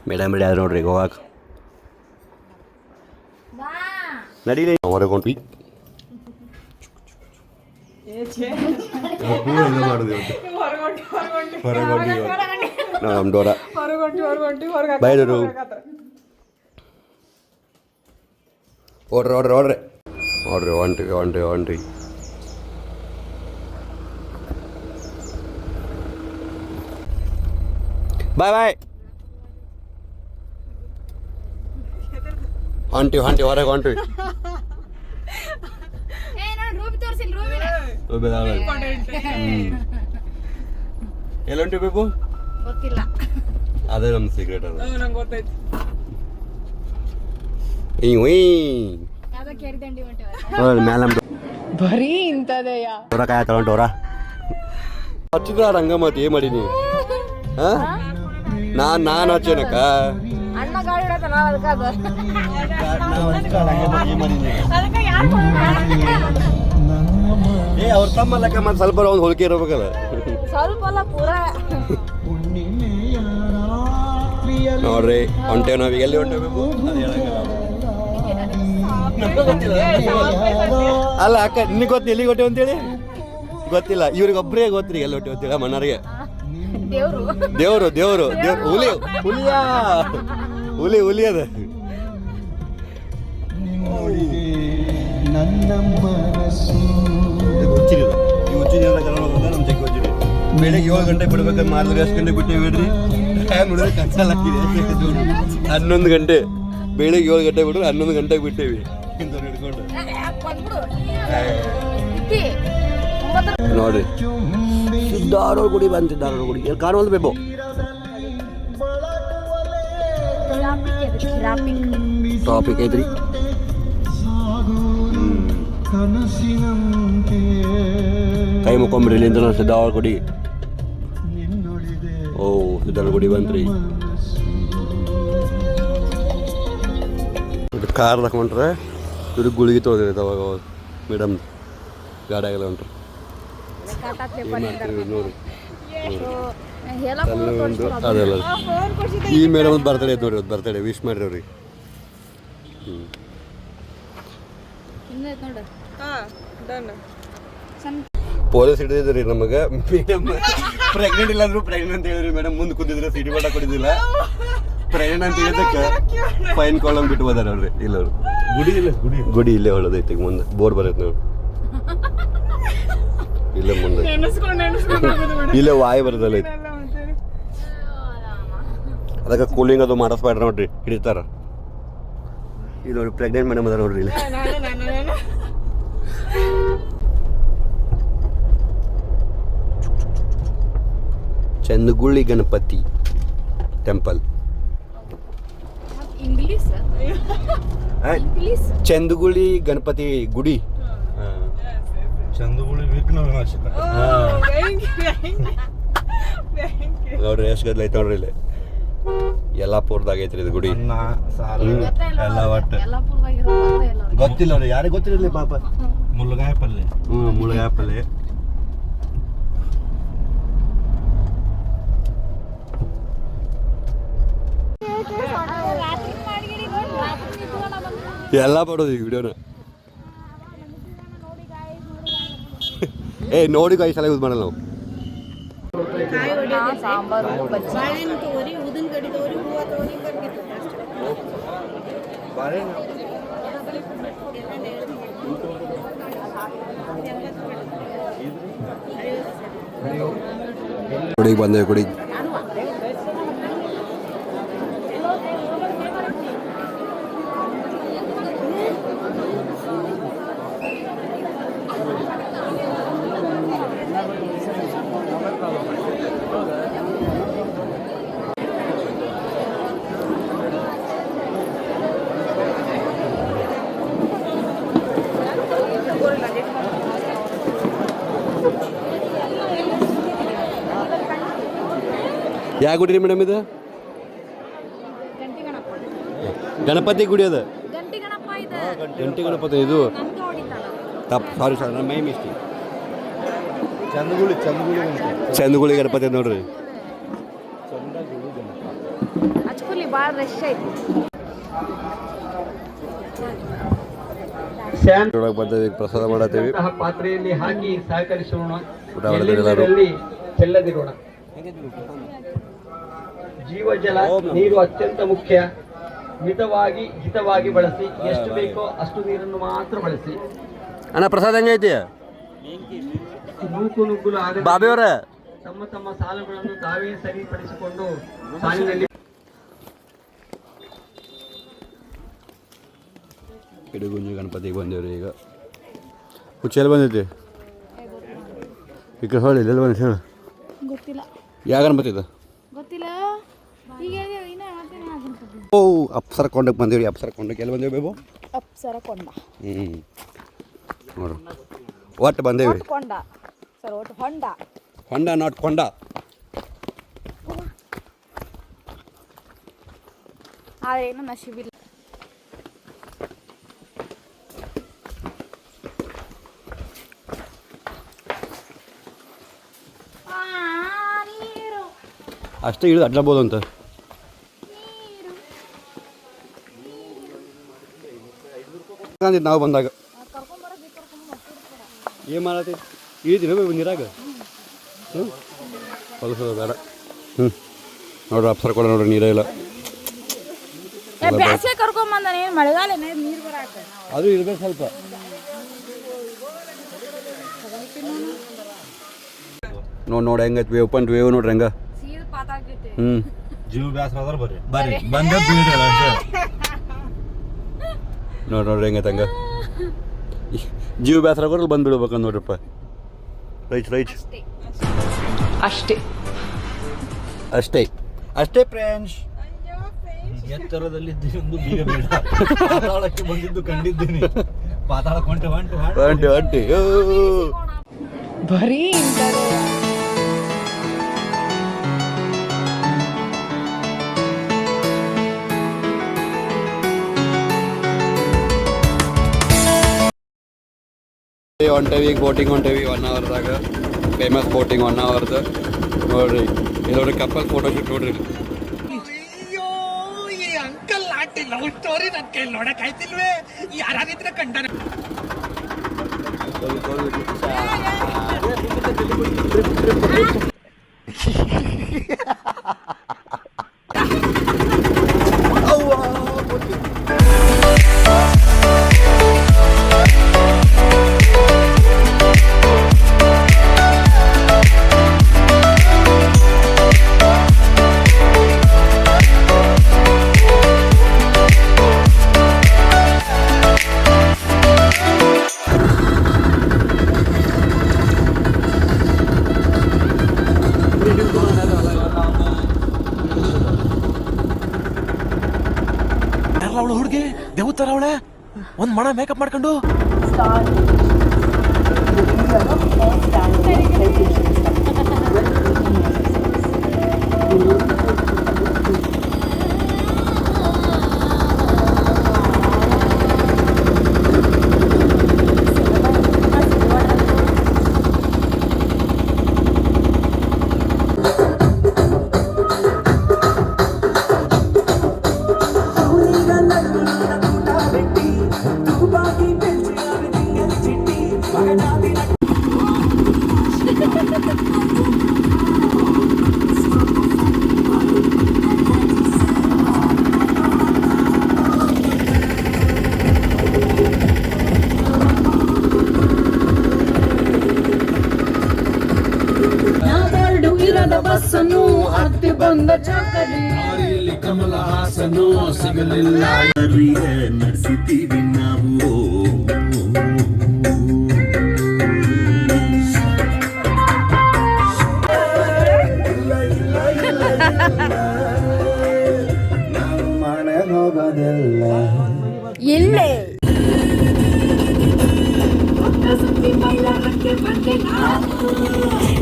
Madam ready ಆದ್ರೆ ನೋಡ್ರಿ ಗೋವಾಕ್ ನಡೀಲಿ ಹೊರಗೆ ಹೊಂಟ್ವಿ ನಮ್ಮ ಡೋರ ಬೈದರು ಓಡ್ರಿ ಹೊಂಟ್ರಿ ಬಾಯ್ ಹೊಂಟಿವಿ ಹೊರಗೆ ಎಲ್ಲ ಹೊಂಟಿವಿ ಬೇಬು ಗೊತ್ತಿಲ್ಲ ಅದೇ ನಮ್ಮ ಸೀಕ್ರೆಟ್ ಅದು ನಂಗೆ ಗೊತ್ತಾಯ್ತು ಬರೀ ಇಂಥದೆಯ ಕಾಯ ತಗೊಂಡವ್ರ ಹಚ್ಚಿದ್ರ ಹಂಗ ಮತ್ತೆ ಏನ್ ಮಾಡೀನಿ ನಾನು ಹಚ್ಚೇನಕ್ಕ ಅಣ್ಣ ಗಾಡಿ ಹೊಡತಾನ ಏ ಅವ್ರ ತಮ್ಮಲ್ಲಕ್ಕ ಮತ್ತೆ ಸ್ವಲ್ಪ ಒಂದು ಹೋಲಿಕೆ ಇರ್ಬೇಕಲ್ಲ ಸ್ವಲ್ಪ ಅಲ್ಲ ಪೂರ ನೋಡ್ರಿ ಹೊಂಟೇವ್ ನಾವ್ ಎಲ್ಲಿ ಹೊಂಟೇಬೇಕು ಅಲ್ಲ ಅಕ್ಕ ನಿನಗೆ ಗೊತ್ತ ಎಲ್ಲಿ ಹೊಟ್ಟೆ ಅಂತೇಳಿ ಗೊತ್ತಿಲ್ಲ ಇವ್ರಿಗೆ ಒಬ್ಬರೇ ಗೊತ್ತ್ರಿ ಎಲ್ಲಿ ಹೊಟ್ಟೆ ಅಂತೇಳಿ ಮಣ್ಣರಿಗೆ ದೇವ್ರು ಹುಲಿ ಅದ ಬೆಳಿಗ್ಗೆ 7 ಗಂಟೆ ಬಿಡ್ಬೇಕಂದ್ರೆ ಮಾಡಿದ್ರೆ ಎಷ್ಟು ಗಂಟೆ ಬಿಟ್ಟೇವಿ ಹೇಳ್ರಿ ನೋಡಿದ್ರೆ ಕನ್ಸಲ್ ಹಾಕಿದೆ 11 ಗಂಟೆ ಬೆಳಿಗ್ಗೆ 7 ಗಂಟೆ ಬಿಟ್ರೆ 11 ಗಂಟೆಗೆ ಬಿಟ್ಟೇವಿ ಹಿಡ್ಕೊಂಡು ನೋಡ್ರಿ ಧಾರವಾಡ ಗುಡಿ ಧಾರವಾಡ ಗುಡಿ ಎಲ್ಲಿ ಕಾಣೋದು ಬೇಬು ಟಾಪಿಕ್ ಐತ್ರಿ ಕೈ ಮುಕ್ಕೊಂಬಿಡ್ರಿ ಇಲ್ಲಿಂದ ಸಿದ್ದಾವಳ ಗುಡಿ ಓ ಸಿದ್ದಾವಳ ಗುಡಿ ಬಂತ್ರಿ ಕಾರ್ ತಗೊಂಡ್ರೆ ಇವ್ರಿಗೆ ಗುಳಿಗೆ ತೊಳೆದಿರಿ ಅವಾಗ ಮೇಡಮ್ ಗಾಡಿಯಾಗೆಲ್ಲ ಹೊಂಟ್ರಿ ನೋಡಿ ಅದೆಲ್ಲ ಈ ಮೇಡಮ್ ಬರ್ತಡೇ ಐತೆ ನೋಡ್ರಿ ಬರ್ತಡೇ ವಿಶ್ ಮಾಡ್ರಿ ಅವ್ರಿಗೆ ಪೊಲೀಸ್ ಹಿಡಿದಿದ್ರಿ ನಮಗೆ ಮೇಡಮ್ ಪ್ರೆಗ್ನೆಂಟ್ ಇಲ್ಲ ಅಂದ್ರು ಪ್ರೆಗ್ನೆಂಟ್ ಅಂತ ಹೇಳಿದ್ರಿ ಮೇಡಮ್ ಮುಂದೆ ಕುಂತಿದ್ರೆ ಸಿಟಿ ಬಾಟ ಕೊಡಿದಿಲ್ಲ ಪ್ರೆಗ್ನೆಂಟ್ ಅಂತ ಹೇಳಿದಕ್ಕೆ ಫೈನ್ ಕಾಲಮ್ ಬಿಟ್ಟು ಹೋದಾರ ಅವ್ರಿ ಇಲ್ಲ ಅವ್ರು ಗುಡಿ ಇಲ್ಲೇ ಹೊಳದೈತಿ ಮುಂದೆ ಬೋರ್ಡ್ ಬರೈತೆ ನೋಡಿ ಇಲ್ಲೇ ಮುಂದೆ ಇಲ್ಲೇ ವಾಯು ಬರ್ತಲ್ಲ ಐತಿ ಅದಕ್ಕೆ ಕೂಲಿಂಗ್ ಅದು ಮಾಡಿಸ್ಬೇಡ್ರಿ ನೋಡ್ರಿ ಹಿಡಿತಾರ ಇಲ್ಲಿ ನೋಡಿ ಪ್ರೆಗ್ನೆಂಟ್ ಮೇಡಮ್ ಅದಾರ ನೋಡ್ರಿ ಇಲ್ಲಿ ಚಂದಗುಳಿ ಗಣಪತಿ ಟೆಂಪಲ್ ಚಂದಗುಳಿ ಗಣಪತಿ ಗುಡಿ ಚಂದಗುಳಿ ವಿಘ್ನ ವಿನಾಶಕ ನೋಡ್ರಿ ಎಷ್ಟು ಗದ್ಲ ಐತೆ ನೋಡ್ರಿ ಇಲ್ಲಿ ಯಲ್ಲಾಪುರದಾಗ ಐತ್ರಿ ಇದು ಗುಡಿ ಎಲ್ಲ ಒಟ್ಟು ಗೊತ್ತಿಲ್ಲ ಅವ್ರಿ ಯಾರಿಗೆ ಗೊತ್ತಿರಲಿ ಪಾಪ ಮುಳ್ಳುಗಾಯ ಪಲ್ಲೆ ಮುಳುಗಾಯ ಪಲ್ಲೆ ಎಲ್ಲ ಮಾಡೋದು ಈ ವಿಡಿಯೋನ ಏ ನೋಡಿ ಗಾಯಿ ಸಲ ಯೂಸ್ ಮಾಡಲ್ಲ ನಾವು ಸಾಂಬಾರು ಕುಡಿಗೆ ಬಂದೆ ಕುಡಿ ಯಾವ ಗುಡಿ ರೀ ಮೇಡಮ್ ಇದು ಗಣಪತಿ ಗುಡಿ ಅದ ಗಂಟಿ ಗಣಪತಿ ಇದು ತಪ್ಪು ಸಾರಿ ಸರ್ ನನ್ನ ಮೈ ಮಿಸ್ಟೇಕ್ ಚಂದಗುಳಿ ಗಣಪತಿ ನೋಡ್ರಿ ಭಾಳ ರಶ್ ಐತಿ. ಒಳಗೆ ಬಂದೇವಿ, ಪ್ರಸಾದ ಮಾಡತ್ತೇವಿ. ಪಾತ್ರೆಯಲ್ಲಿ ಹಾಕಿ ಸಹಕರಿಸೋಣ, ಊಟ ಮಾಡಿದ್ರೆ ಎಲ್ಲರೂ ಚೆಲ್ಲದಿರೋಣ. ಜೀವಜಲ ನೀರು ಅತ್ಯಂತ ಮುಖ್ಯ. ಮಿತವಾಗಿ ಹಿತವಾಗಿ ಬಳಸಿ. ಎಷ್ಟು ಬೇಕೋ ಅಷ್ಟು ನೀರನ್ನು ಮಾತ್ರ ಬಳಸಿ. ಅಣ್ಣ ಪ್ರಸಾದ ಹೆಂಗೈತಿ ನೂಕು ನುಗ್ಗುಲು ಆಗದೆ ಬಾಬಿ ಅವ್ರ? ತಮ್ಮ ತಮ್ಮ ಸಾಲುಗಳನ್ನು ತಾವೇ ಸರಿಪಡಿಸಿಕೊಂಡು ಸಾಲಿನಲ್ಲಿ ಇಡಗುಂಜಿ ಗಣಪತಿಗೆ ಬಂದೇವ್ರಿ. ಈಗ ಹುಚ್ಚೆಲ್ಲಿ ಬಂದೈತಿ ಈ ಕಡೆ ಹೊಳ್ಳಿ ಎಲ್ಲಿ ಬಂದೈತಿ ಹೇಳು. ಗೊತ್ತಿಲ್ಲ, ಯಾವ ಗಣಪತಿ ಇದು? ಗೊತ್ತಿಲ್ಲ. ಈಗ ಓ ಅಪ್ಸರ ಕೊಂಡಕ್ಕೆ ಬಂದೇವ್ರಿ. ಅಪ್ಸರ ಕೊಂಡಕ್ಕೆ ಎಲ್ಲಿ ಬಂದೇವಿ ಬೇಬು? ಅಪ್ಸರ ಕೊಂಡ. ನೋಡ್ರಿ ಒಟ್ಟು ಬಂದೇವಿ. ಕೊಂಡ ಸರ್, ಒಟ್ಟು ಹೊಂಡ. ಹೊಂಡ ನಾಟ್ ಕೊಂಡ. ಆದ್ರೆ ಏನು ನಶೀಬಿಲ್ಲ. ಅಷ್ಟೇ ಇಳಿದು ಅಡ್ಡಬೋದು ಅಂತ. ನಾವು ಬಂದಾಗ ಏನು ಮಾಡತ್ತಿ? ಇಳಿದಿನ ನೀರಾಗ ಹೊಲಸೋದು ಬೇಡ. ನೋಡ್ರಿ ಅಪ್ಸರ ಕೊಡ ನೋಡ್ರಿ, ನೀರೇ ಇಲ್ಲ. ಬ್ಯಾಸಿಗೆ ಕರ್ಕೊಂಬಂದ ಮಳೆಗಾಲ ನೀರು ಬರಾಕ ಅದು ಇರ್ಬೇಕು ಸ್ವಲ್ಪ. ನೋಡಿ ಹೆಂಗೈತಿ ವೇವ್ ಪಾಯಿಂಟ್ ವೇವ್ ನೋಡ್ರಿ ಹೆಂಗ. ಸೀದ ಪಾತಾಗ್ತೈತಿ. ಜೀವ ಬ್ಯಾಸರ ಆದ್ರೆ ಬರ್ರಿ ಬಂದ ಬೀಳ್ರಿ ನೋಡ್ರಿ ಹೆಂಗೈತೆ ಹಂಗ. ಜೀವ ಬ್ಯಾಸರ ಆಗೋರು ಬಂದು ಬಿಡ್ಬೇಕಂತ ನೋಡ್ರಪ್ಪ. ರೈಟ್ ಅಷ್ಟೇ ಅಷ್ಟೇ ಅಷ್ಟೇ ಫ್ರೆಂಡ್ಸ್. ಎತ್ತರದಲ್ಲಿದ್ದು ಒಂದು ಬೀಗ ಬೇಡ. ಪಾತಾಳಕ್ಕೆ ಬಂದಿದ್ದು ಕಂಡಿದ್ದೀನಿ. ಪಾತಾಳಕ್ಕೆ ಹೊಂಟೆ ಬರೀ ಹೊಂಟೇವಿ. ಬೋಟಿಂಗ್ ಹೊಂಟೇವಿ 1 ಅವರ್ದಾಗ. ಫೇಮಸ್ ಬೋಟಿಂಗ್ 1 ಅವರ್ದು ನೋಡ್ರಿ. ಇಲ್ಲಿ ನೋಡ್ರಿ ಕಪ್ಪಲ್ ಫೋಟೋ ಶೂಟ್ ನೋಡ್ರಿ. ಅಯ್ಯೋ ಈ ಅಂಕಲ್ ಆಂಟಿ ಲವ್ ಸ್ಟೋರಿ ನನ್ನ ಕೈಲಿ ನೋಡಕ್ ಆಯ್ತಿಲ್ವೇ? ಯಾರಾಗಿದ್ರೆ ಕಂಡನ ಅವಳು ಹುಡುಗಿ ದೇವತರ ಅವಳೆ ಒಂದ್ ಮಣ ಮೇಕಪ್ ಮಾಡ್ಕೊಂಡು ಬಸ್ಸನ್ನು ಹತ್ತಿ ಬಂದ ಚಾಕಲಿ ಕಮಲ ಹಾಸನು ಸಿಗಲಿಲ್ಲ ನಡೆಸಿದ್ದೀವಿ ನಾವು. ಇಲ್ಲೇ ಸುತ್ತಿ ಮೈಲಾರಕ್ಕೆ ಬಂದೆ ನಾನು.